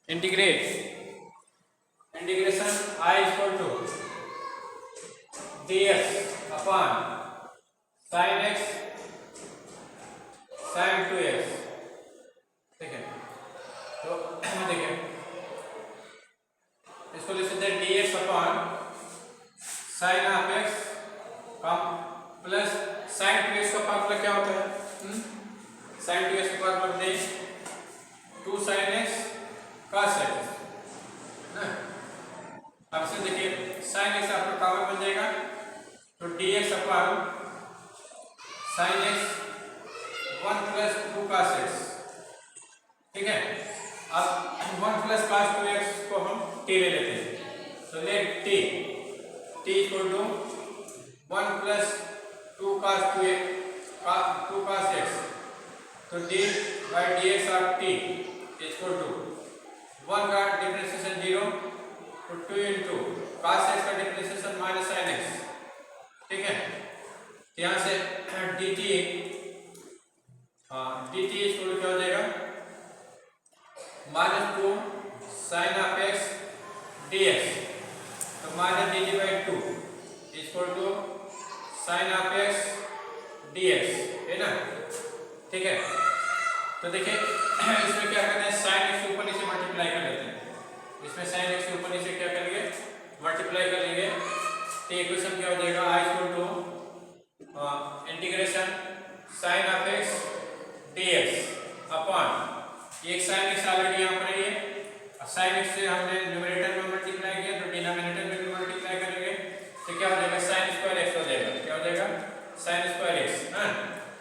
Integration I equal to dx upon sin x sin 2x। ठीक है, तो देखिए इसको लिख सकते हैं dx upon sin of x come plus sin 2x का फॉर्मूला क्या होता है? sin 2x का फॉर्मूला दें 2 sin x cos x ना। अब से देखिए sin x आपका कॉमन बन जाएगा तो dx upon sin x 1 plus 2 cos x। ठीक है, अब 1 प्लस cos 2x को हम t ले लेते हैं तो let t equal to 1 plus 2 cos 2x 2 cos x तो d by dx of t equal to 1 का डिफरेंशिएशन 0 तो 2 इंटू cos x का डिफरेंशिएशन माइनस sin x। ठीक है, यहाँ से dt इक्वल क्या हो जाएगा minus 2 sin of x dx तो minus dt by 2 equal to sin of x dx है ना। ठीक है, तो देखिए इसमें क्या करना है sin x के ऊपर नीचे मल्टीप्लाई कर लेते हैं। इसमें sin x के ऊपर नीचे क्या करेंगे मल्टीप्लाई कर लेंगे तो इक्वेशन क्या हो जाएगा I equal to integration sin of x dx upon एक sin x ऑलरेडी यहाँ पर है sin x से हमने न्यूमरेटर में मल्टीप्लाई किया तो डिनोमिनेटर में भी मल्टीप्लाई करेंगे तो क्या हो जाएगा sin स्क्वायर x हो जाएगा। क्या हो जाएगा sin स्क्वायर x। हाँ,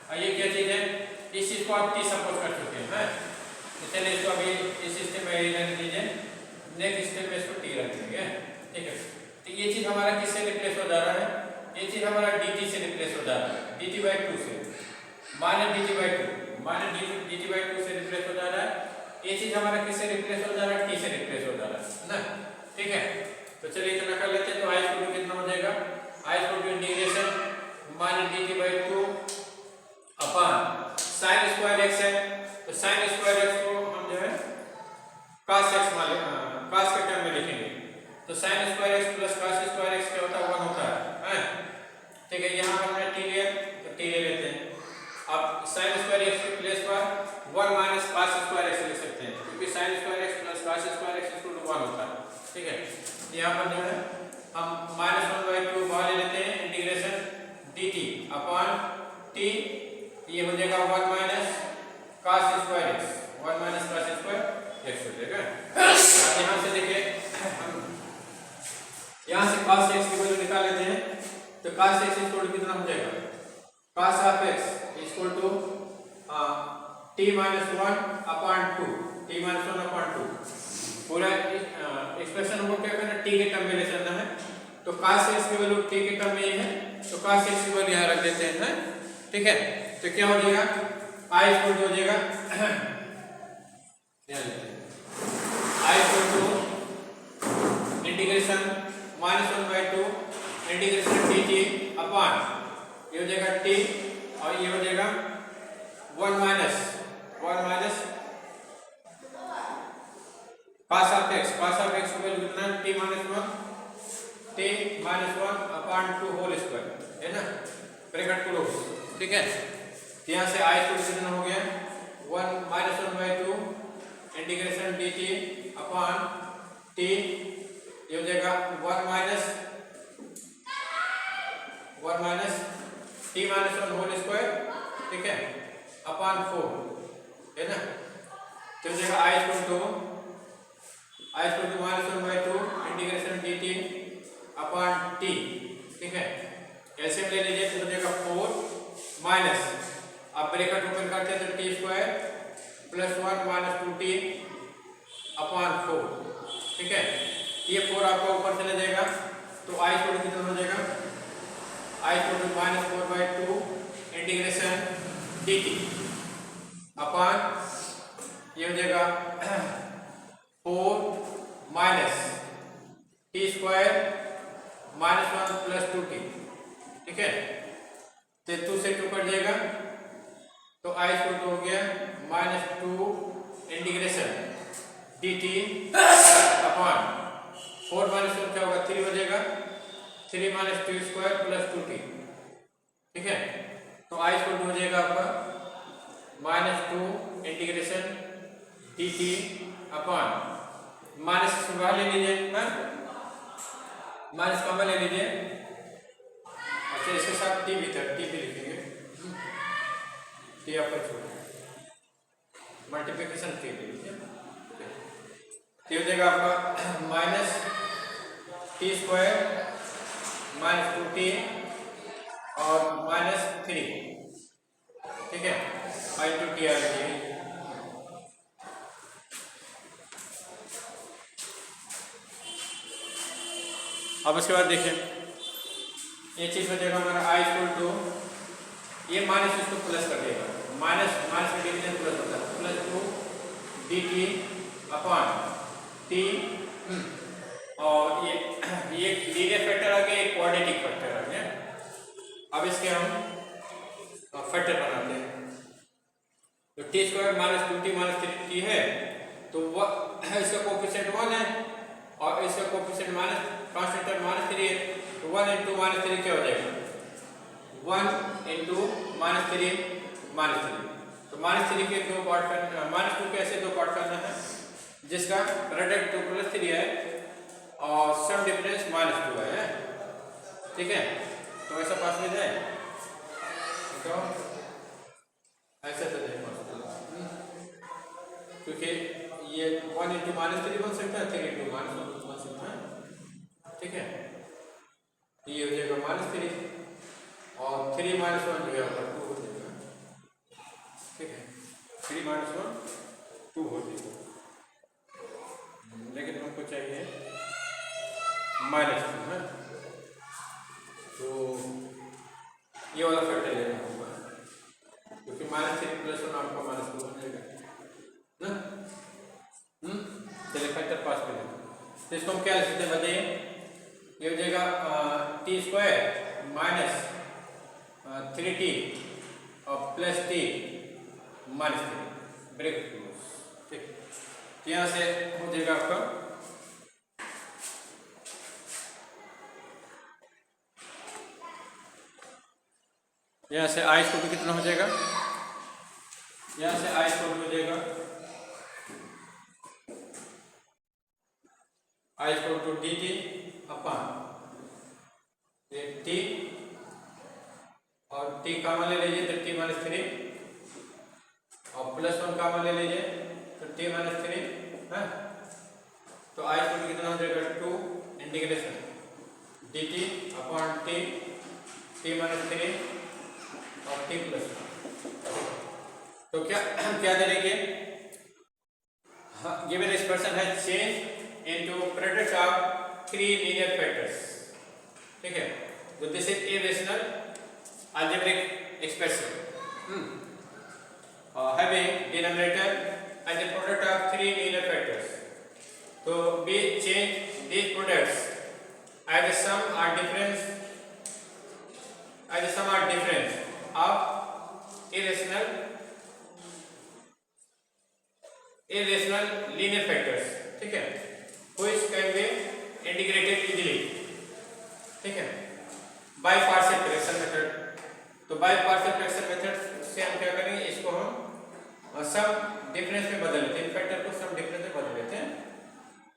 और ये क्या चीज है इस चीज को आप t सपोज कर चुके हैं। हाँ, चलिए इसको अभी इस सिस्टम में रहने दीजिए, नेक्स्ट स्टेप में इसको t रख देंगे। ठीक है, तो ये चीज हमारा किससे रिप्लेस हो जा रहा है? ये चीज हमारा dt से रिप्लेस हो जा रहा है, dt बाई 2 से minus dt by 2 minus dt by 2 से रिप्लेस हो जा रहा है। ये चीज हमारा किससे रिप्लेस हो जा रहा है? t से रिप्लेस हो जा रहा है ना। ठीक है, तो चलिए इतना कर लेते हैं तो I इक्वल टू कितना हो जाएगा I equal to integration minus dt by 2 upon sin square x है तो sin स्क्वायर x को हम जो है cos x वाले cos के टर्म में लिखेंगे तो sin square x plus cos square x क्या होता है 1 होता है। ठीक है, यहाँ पर हमने t लिया तो t ले लेते हैं। अब sin स्क्वायर x के प्लेस पर 1 माइनस cos स्क्वायर x लिख सकते हैं क्योंकि sin square x plus cos square x equal to 1 होता है। ठीक है, यहाँ पर जो है हम माइनस 1 बाई 2 बाहर ले लेते हैं इंटीग्रेशन dt अपॉन t ये हो जाएगा 1 minus cos square x 1 minus cos square x हो जाएगा। यहाँ से देखिए हम यहाँ से cos x की वैल्यू निकाल लेते हैं तो cos x इक्वल टू कितना हो जाएगा cos of x equal to t minus 1 upon 2 t minus 1 upon 2 पूरा एक्सप्रेशन हमको क्या करना है t के टर्म में ले चलना है तो cos x की वैल्यू t के टर्म में है तो cos x की वैल्यू यहाँ रख देते हैं। ठीक है, तो क्या हो जाएगा I इक्वल टू हो जाएगा I equal to integration minus 1 by 2 integration dt upon ये हो जाएगा t और ये हो जाएगा 1 माइनस cos ऑफ x की वैल्यू कितना t minus 1 upon 2 whole square है ना, ब्रैकेट क्लोज। ठीक है, यहाँ से I इक्वल टू कितना हो गया 1 minus 1 by 2 integration dt upon t ये हो जाएगा 1 minus t minus 1 whole square. ठीक है, अपॉन 4 है ना, तो हो जाएगा I equal to minus 1 by 2 integration dt upon t। ठीक है, ऐसे में ले लीजिए तो हो जाएगा 4 माइनस अब ब्रैकेट ओपन करते हैं तो t square plus 1 minus 2t upon 4। ठीक है, ये 4 आपका ऊपर चले जाएगा तो I इक्वल टू कितना हो जाएगा I equal to minus 4 by 2 integration dt upon ये हो जाएगा 4 minus t square minus 1 plus 2t। ठीक है, तो 2 से 2 कट जाएगा तो I इक्वल टू हो गया minus 2 integration dt upon 4 minus 1 क्या होगा 3 हो जाएगा 3 माइनस 2 स्क्वायर प्लस 2t। ठीक है, तो आई स्क्वायर हो जाएगा आपका -2 इंटीग्रेशन dt अपॉन माइनस से बाहर ले लीजिए, माइनस का ले लीजिए। अच्छा, इसके साथ टी भी था, टी भी लिखेंगे, टी आपका छोड़ मल्टीप्लिकेशन टी भी लीजिए। ये हो जाएगा आपका minus T square minus 2t और -3। ठीक है, आई टू टी आ रही है। अब उसके बाद देखिए ये चीज हो जाएगा हमारा आई इक्वल टू, ये माइनस इसको प्लस कर देगा, माइनस माइनस में डिवीजन प्लस होता है, प्लस 2 dt अपॉन t और ये लीनियर फैक्टर आ गया, एक क्वाड्रेटिक फैक्टर आ गया। अब इसके हम फैक्टर बनाते हैं, तो T square minus 2t minus 3t है, तो इसका कोफिशिएंट 1 है और इसका कोफिशिएंट माइनस कांस्टेंट माइनस 3 है, तो 1 इंटू माइनस 3 क्या हो जाएगा 1 इंटू माइनस 3 माइनस 3। तो माइनस 3 के दो पार्ट करना, माइनस 2 के ऐसे दो पार्ट करना है जिसका प्रोडक्ट 2 प्लस 3 है और सम डिफरेंस -2 है। ठीक है, तो ऐसा पास में जाए तो ऐसा तो नहीं पॉसिबल, क्योंकि ये 1 इंटू -3 बन सकता है, 3 इंटू -1 बन सकता है। ठीक है, ये हो जाएगा -3 और 3 -1 जो है आपका 2 हो जाएगा। ठीक है, 3 -1 2 हो जाएगा, लेकिन हमको चाहिए -2 है, तो ये वाला फैक्टर लेना होगा, क्योंकि -3 + 1 आपका -2 हो जाएगा ना। चलिए फैक्टर पास कर लेते, तो इसको हम क्या लिख सकते हैं बताइए, ये हो जाएगा टी स्क्वायर माइनस 3t और plus t minus 3 bracket close. ठीक, यहाँ से हो जाएगा आपका यहाँ से आई स्क्वायर कितना हो जाएगा, यहाँ से आई स्क्वायर हो जाएगा I square two dt upon t और t कॉमन ले लीजिए तो t -3 और +1 कॉमन ले लीजिए तो t -3 है, तो आई स्क्वायर कितना हो जाएगा 2 इंटीग्रेशन dt अपॉन t -3 और t +1। तो क्या करेंगे, गिवन एक्सप्रेशन है change into product of 3 linear factors. ठीक है, तो this is irrational algebraic expression having denominator as a product of 3 linear factors. So we change these products as the sum or difference of irrational linear factors. ठीक है, which can be integrated easily. ठीक है, by partial fraction method. तो by partial fraction method से हम क्या करेंगे, इसको हम सम डिफरेंस में बदल लेते हैं, फैक्टर को सम डिफरेंस में बदल लेते हैं,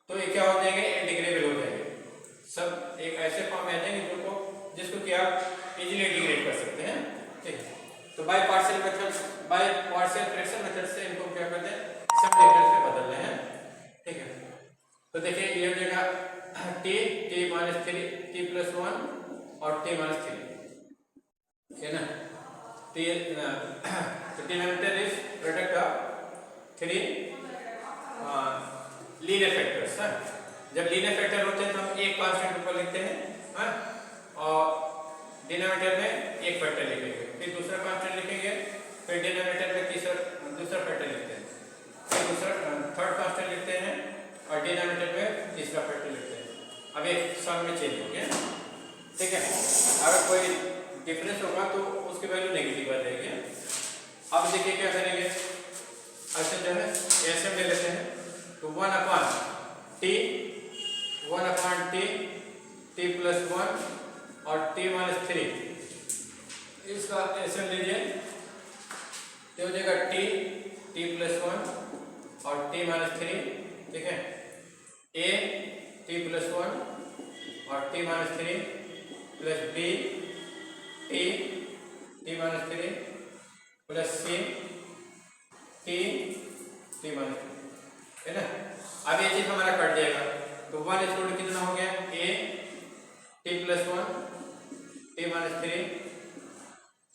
तो ये क्या हो जाएगा इंटीग्रेबल हो जाएंगे, सब एक ऐसे फॉर्म में आ जाएंगे जिसको कि आप इजीली इंटीग्रेट कर सकते हैं। ठीक है, तो बाय पार्शियल फ्रैक्शन मेथड से इनको क्या करते हैं सम डिफरेंस में बदल रहे हैं। ठीक है, तो देखिए ये हो जाएगा t -3 t + 1 और t -3 है ना, तो ये denominator is product of 3 linear factors है। जब लीनियर फैक्टर होते हैं तो हम एक कांस्टेंट ऊपर लिखते हैं और डिनोमिनेटर में एक फैक्टर लिखेंगे, फिर दूसरा कांस्टेंट लिखेंगे, फिर डिनोमिनेटर में दूसरा फैक्टर लिखते हैं, फिर थर्ड कांस्टेंट लिखते हैं और डिनोमिनेटर में तीसरा फैक्टर लिखते हैं। अब एक सम में चेंज हो गया। ठीक है, अगर कोई डिफरेंस होगा तो उसकी वैल्यू नेगेटिव आ जाएगी। अब देखिए क्या करेंगे, अच्छा जो है एसएम ले लेते हैं, तो 1/t, 1/t, t प्लस 1 और t माइनस 3, इसका ऐसे लीजिए, ये हो जाएगा t प्लस 1 और t माइनस 3, ठीक है, a t प्लस 1 और t minus 3 plus b t minus 3 plus c t minus 3, है ना। अब ये चीज हमारा कट जाएगा, तो 1 इक्वल टू कितना हो गया, a t plus 1 t minus 3,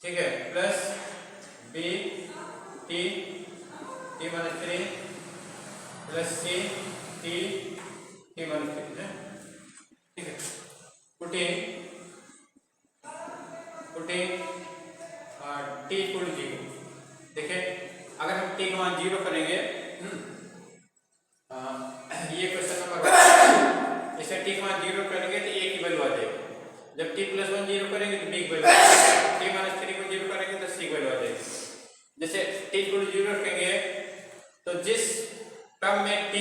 ठीक है, plus b t minus 3 plus c t minus 3 है, ठीक है। पुटिंग t इक्वल टू 0, देखिए अगर हम t का मान 0 करेंगे, ये क्वेश्चन नंबर 1, इसे t का मान 0 करेंगे तो a की वैल्यू आ जाएगी, जब t प्लस 1 0 करेंगे तो b की वैल्यू, t माइनस 3 को 0 करेंगे तो c की वैल्यू आ जाएगी। जैसे t इक्वल टू 0 रखेंगे तो जिस टर्म में t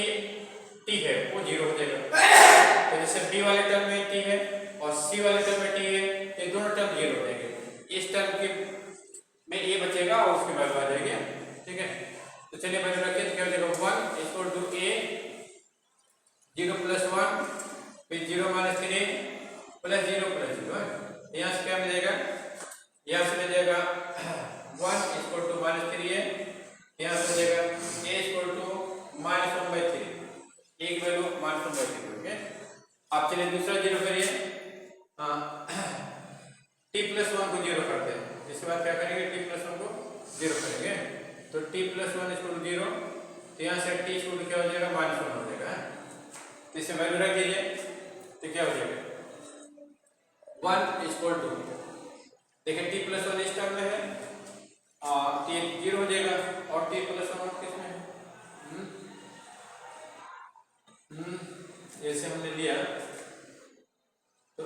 है वो 0 हो जाएगा, तो जैसे b वाले टर्म में t है और c वाले टर्म में t है, ये दोनों टर्म 0 हो जाएंगे, इस टर्म के में a बचेगा और उसकी वैल्यू आ जाएगी, ठीक है। तो चलिए वैल्यू रखिए, तो क्या हो जाएगा 1 इक्वल टू a 0 प्लस 1 फिर 0 माइनस 3 प्लस 0 प्लस 0, यहाँ से क्या मिलेगा, यहाँ से मिलेगा 1 इक्वल टू माइनस 3 है, यहाँ से मिलेगा a इक्वल टू माइनस 1/3, एक वैल्यू माइनस 1/3, ओके। आप चलिए दूसरा 0 करिए, t प्लस 1 को 0 करते हैं, इसके बाद क्या करेंगे, t प्लस 1 को 0 करेंगे, तो t प्लस 1 इक्वल टू 0, तो यहाँ से t इक्वल टू क्या हो जाएगा, माइनस 1 हो जाएगा, इसे वैल्यू रख दीजिए, तो क्या हो जाएगा 1 इक्वल टू, देखिए t प्लस 1 इस टर्म में है और t 0 हो जाएगा, और t प्लस 1 किसमें है, ऐसे हमने लिया, तो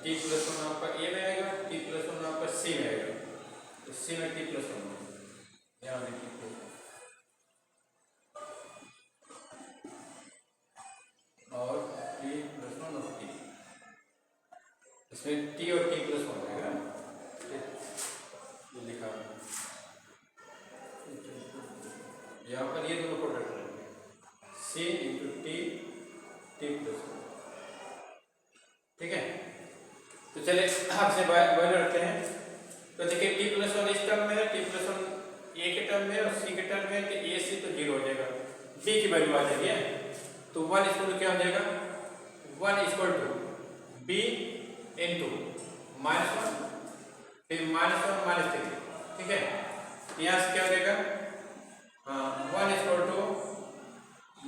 t प्लस 1 आपका a में आएगा, t प्लस 1 आपका c में आएगा, तो c में t प्लस 1 यहाँ में t प्लस 1 और t प्लस 1 और t, इसमें t और t प्लस 1 आएगा, ये लिखा यहाँ पर, ये दोनों प्रोडक्ट रहेंगे c इंटू t प्लस 1, ठीक है। तो चलिए आपसे वैल्यू रखते हैं, तो देखिए t प्लस 1 इस टर्म में है, t प्लस 1 a के टर्म में और c के टर्म में, तो a c तो 0 हो जाएगा, b की वैल्यू आ जाएगी, तो 1 इक्वल टू क्या हो जाएगा, 1 equal to b into minus 1 फिर माइनस 1 माइनस 3, ठीक है। यहाँ से क्या हो जाएगा, 1 equal to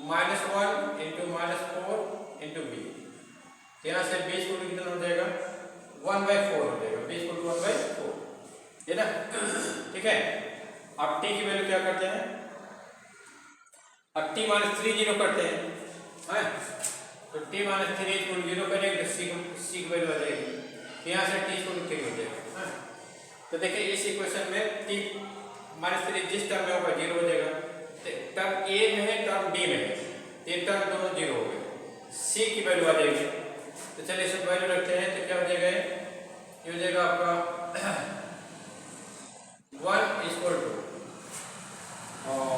minus 1 into minus 4 into b, यहाँ से b इक्वल टू कितना हो जाएगा, 1/4 हो जाएगा, b इक्वल टू 1/4, है ना, ठीक है। अब t की वैल्यू क्या करते हैं, अब t माइनस 3 0 करते हैं, तो t माइनस 3 इक्वल 0 करेंगे तो c की वैल्यू आ जाएगी, यहाँ से t इक्वल 3 हो जाएगा, तो देखिए इस इक्वेशन में t माइनस 3 जिस टर्म में होगा 0 हो जाएगा, टर्म a में है टर्म b में है, ये टर्म दोनों 0 हो गए, c की वैल्यू आ जाएगी, तो चलिए सब वैल्यू रखते हैं, तो क्या हो जाएगा, ये हो जाएगा आपका 1 इक्वल टू और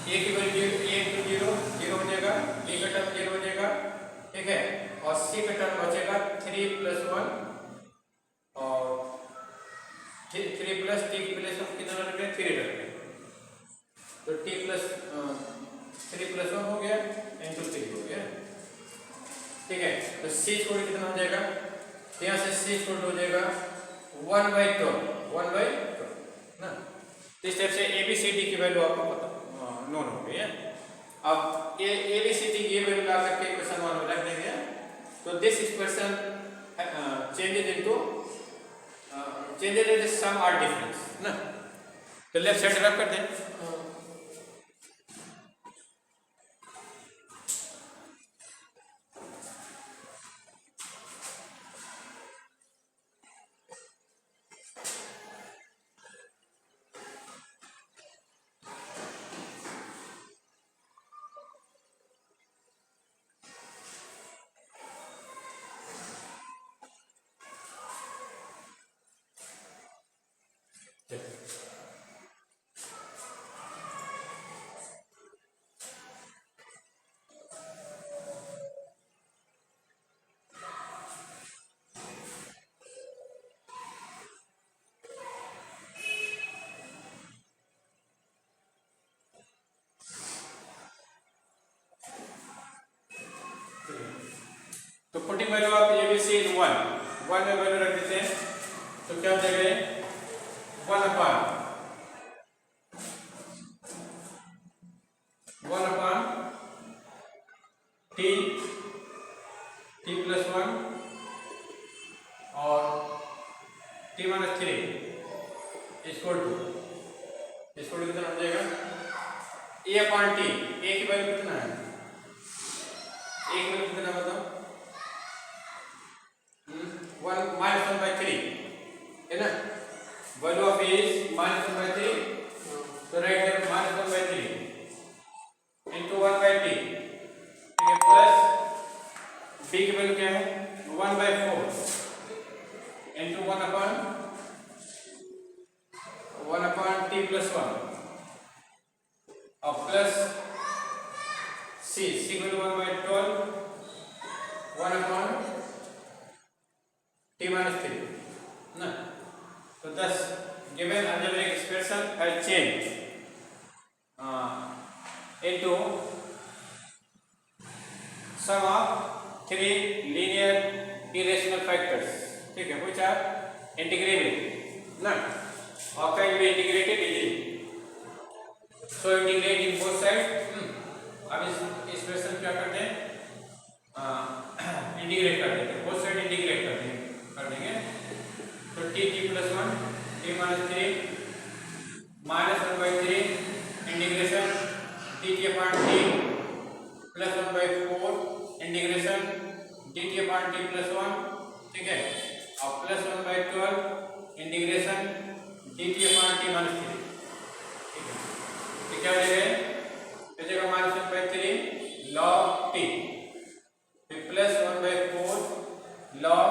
a की वैल्यू 0 हो जाएगा, b का टर्म 0 हो जाएगा, ठीक है, और c का टर्म बचेगा 3 प्लस 1 और 3 प्लस t की प्लस कितना रख रहे हैं, 3 रख रहे हैं, तो t प्लस 3 प्लस 1 हो गया इंटू 3 हो गया, ठीक है। तो c स्क्वायर कितना हो जाएगा, तो यहाँ से c स्क्वायर हो जाएगा 1/12 ना, तो इस टाइप से ए बी सी डी की वैल्यू आपको पता नोन हो गई है। अब ए बी सी डी की ये वैल्यू ला करके क्वेश्चन वन में रख देंगे, तो this expression changes into changes in sum और डिफरेंस ना, तो लेफ्ट साइड रख कर दें, तो पुटिंग वैल्यू ऑफ एबीसी इन 1 में वैल्यू रख देते हैं, तो क्या हो जाएगा 1 upon t plus 1 और t minus 3 इक्वल टू कितना हो जाएगा a upon t। a की वैल्यू कितना है, a की वैल्यू कितना बताओ 1 minus 1 by 3 है ना, value of a is minus 1 by 3, तो right here minus 1 by 3 into 1 by t, ठीक है, प्लस b की वैल्यू क्या है 1 by 4 into 1 upon t plus 1 और प्लस c की value 1 by 12 1 upon t minus 3 ना। तो thus given algebraic expression has changed into sum of 3 linear irrational factors, ठीक है, which are integrable ना, or can be integrated easily, so integrate in both sides। अब इस expression क्या करते हैं, इंटीग्रेट कर देते हैं, बोथ साइड इंटीग्रेट कर देंगे, तो t plus 1 t minus 3 minus 1 by 3 integration dt upon t plus 1 by 4 integration dt upon t plus 1, ठीक है, और plus 1 by 12 integration dt upon t minus 3, ठीक है, तो क्या हो जाएगा minus 1 by 3 log t, फिर plus 1 by 4 log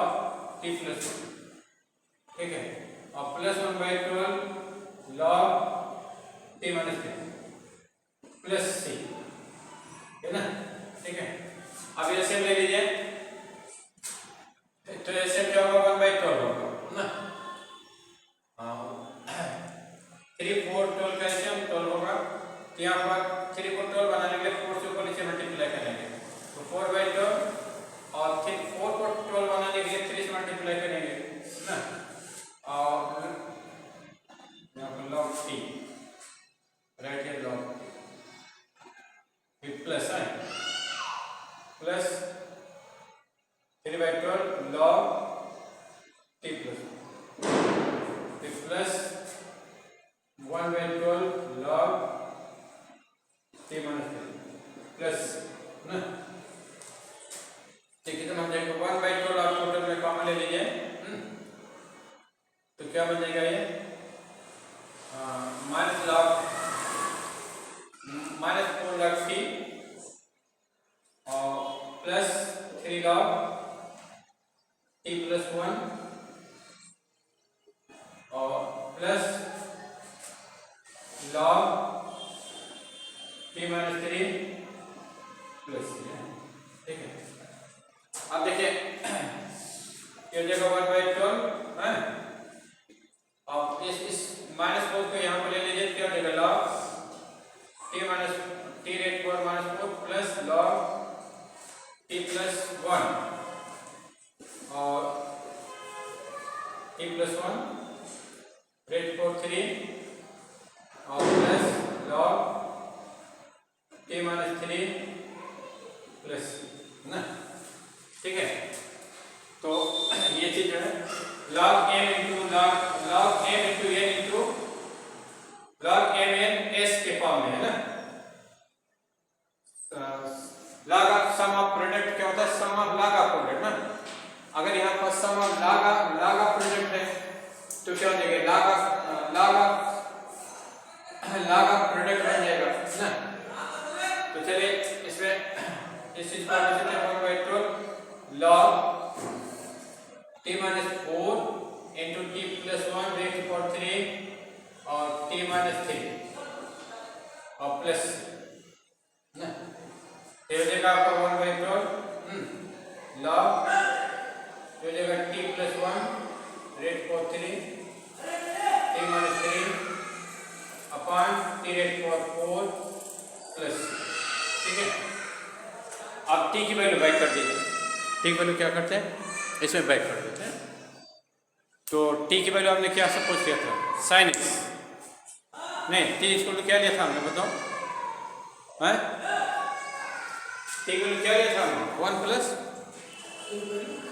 t plus 1, ठीक है, और plus 1 by 12 log t minus 3 plus c, है ना, ठीक है। अब एलसीएम ले लीजिए, तो एलसीएम क्या होगा 1 by 12 होगा ना, 3 4 12 का एलसीएम 12 होगा, तो यहाँ पर 3 4 12 बनाने के लिए 4 से ऊपर नीचे मल्टीप्लाई करेंगे, तो 4 by 12 और 4 को 12 बनाने के लिए 3 से मल्टीप्लाई करेंगे ना, और यहाँ पर log t राइट है log प्लस है plus 3 by 12 log t plus plus 1 by 12 log t minus 3 plus ना, ठीक है, तो हम देखो 1 by 12 आप टोटल में कॉमन ले लीजिए, तो क्या बन जाएगा ये minus log minus 4 log t और प्लस 3 log t plus 1 और plus log t minus 3 plus, ठीक है। अब देखिए ये जगह 1 by 12 है, अब इस माइनस 4 को यहाँ पर ले लीजिए, क्या हो जाएगा log t minus t rate 4 minus 4 plus log t plus 1 और t plus 1 रेट 4 3 और plus log t minus 3 plus ना, ठीक है। तो ये चीज है log m into log m into n into log m n s के फॉर्म में है ना, log of sum of product क्या होता है, sum of log of product ना, अगर यहाँ पर sum of log of product है तो क्या हो जाएगा log ऑफ प्रोडक्ट बन जाएगा ना। तो चलिए इसमें इस चीज को आप लिखते हैं 1 by 12 log t minus 4 into t plus 1 raised to power 3 और t minus 3 और प्लस ना, ये हो जाएगा आपका 1 by 12 log हो जाएगा t plus 1 raised to power 3 t minus 3 upon t raised to power 4 plus, ठीक है। अब t की वैल्यू बाई कर दीजिए, टी की वैल्यू क्या करते हैं, इसमें बैक कर देते हैं। तो टी की वैल्यू हमने क्या सपोज किया था, साइन एक्स, नहीं टी इक्वल टू क्या लिया था हमने, बताओ है, टी की वैल्यू क्या लिया था हमने, 1 प्लस,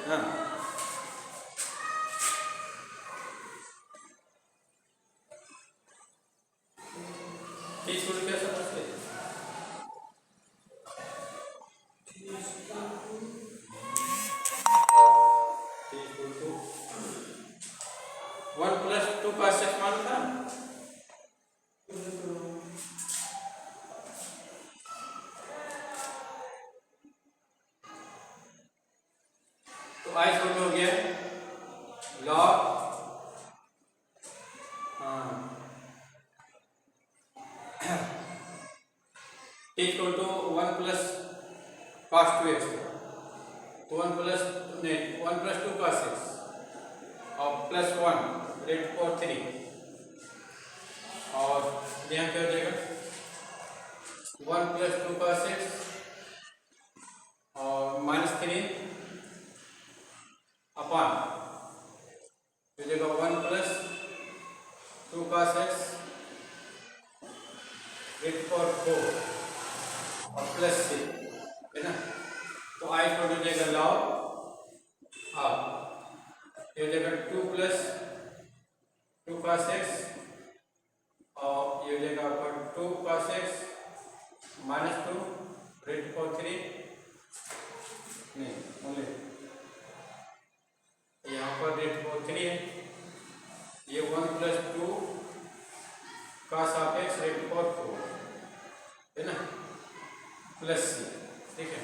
हाँ टी इक्वल टू क्या सपोज किया, टी इक्वल टू 1 प्लस 2 का सेट मान था, तो आई छोड़ हो गया log, T equal to 1 plus cos 2x, तो 1 प्लस नहीं 1 प्लस 2 cos x और प्लस 1 रेट फॉर 3, और यहाँ क्या हो जाएगा 1 प्लस 2 cos x और माइनस 3 अपान हो जाएगा 1 plus 2 cos x rate for 4 और प्लस 6 है ना, तो आई छोड़ हो जाएगा लॉग ये हो जाएगा 2 प्लस 2 cos x और ये हो जाएगा आपका 2 cos x minus 2 rate for 3, नहीं ओनली यहाँ पर रेट फॉर 3 है, ये 1 plus 2 cos of x rate for 4 है ना, प्लस सी, ठीक है।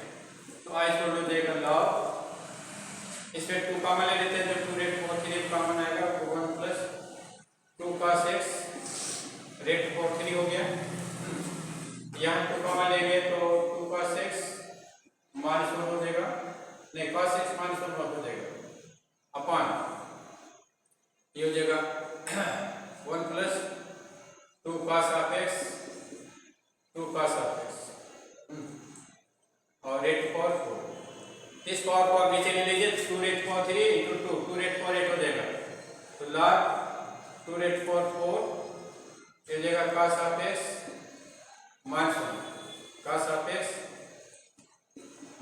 तो आई छोड़ हो जाएगा लॉग, इसमें 2 कॉमन ले लेते हैं, जब 2 रेट फॉर 3 कॉमन आएगा तो 1 plus 2 cos x rate for 3 हो गया, यहाँ 2 कॉमन लेंगे तो 2 cos x माइनस 1 हो जाएगा, नहीं cos x माइनस 1 हो जाएगा अपान ये हो जाएगा 1 plus 2 cos of x 2 cos of x और रेट फॉर 4, इस पावर को आप नीचे ले लीजिए, 2 rate for 3 into 2, 2 rate for 8 हो जाएगा, तो लॉग 2 रेट फॉर 4 ये हो जाएगा cos of x minus 1 cos of x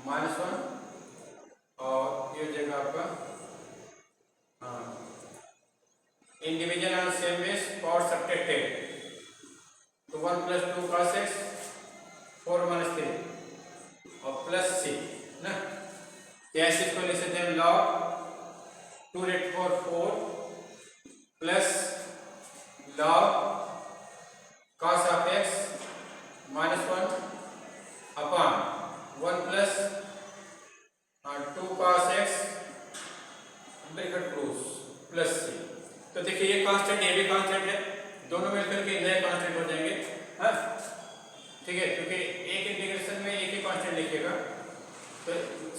minus 1 और ये हो जाएगा आपका individual and same base power subtracted, तो 1 प्लस 2 cos x 4 माइनस 3 और प्लस सी ना, ऐसे इसको ले सकते हैं log 2 rate for 4 plus log cos of x minus 1 upon 1 plus 2 cos x bracket close plus C. तो देखिए ये कांस्टेंट, ये भी कांस्टेंट है, दोनों मिलकर के नए कांस्टेंट हो जाएंगे, हाँ ठीक है, क्योंकि एक इंटीग्रेशन में एक ही कांस्टेंट लिखिएगा, तो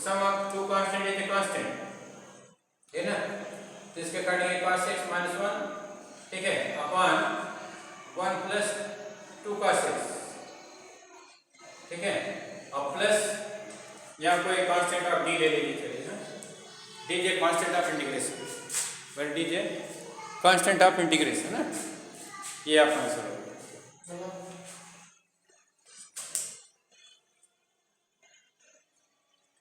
sum of 2 constant is a constant है ना, तो इसके कारण ये cos x माइनस 1, ठीक है, अपान 1 प्लस 2 cos x, ठीक है, और प्लस यहाँ कोई कांस्टेंट आप डी ले लीजिए, चलिए ना, D J constant of integration, D J constant of integration ना, ये आप आंसर होगा।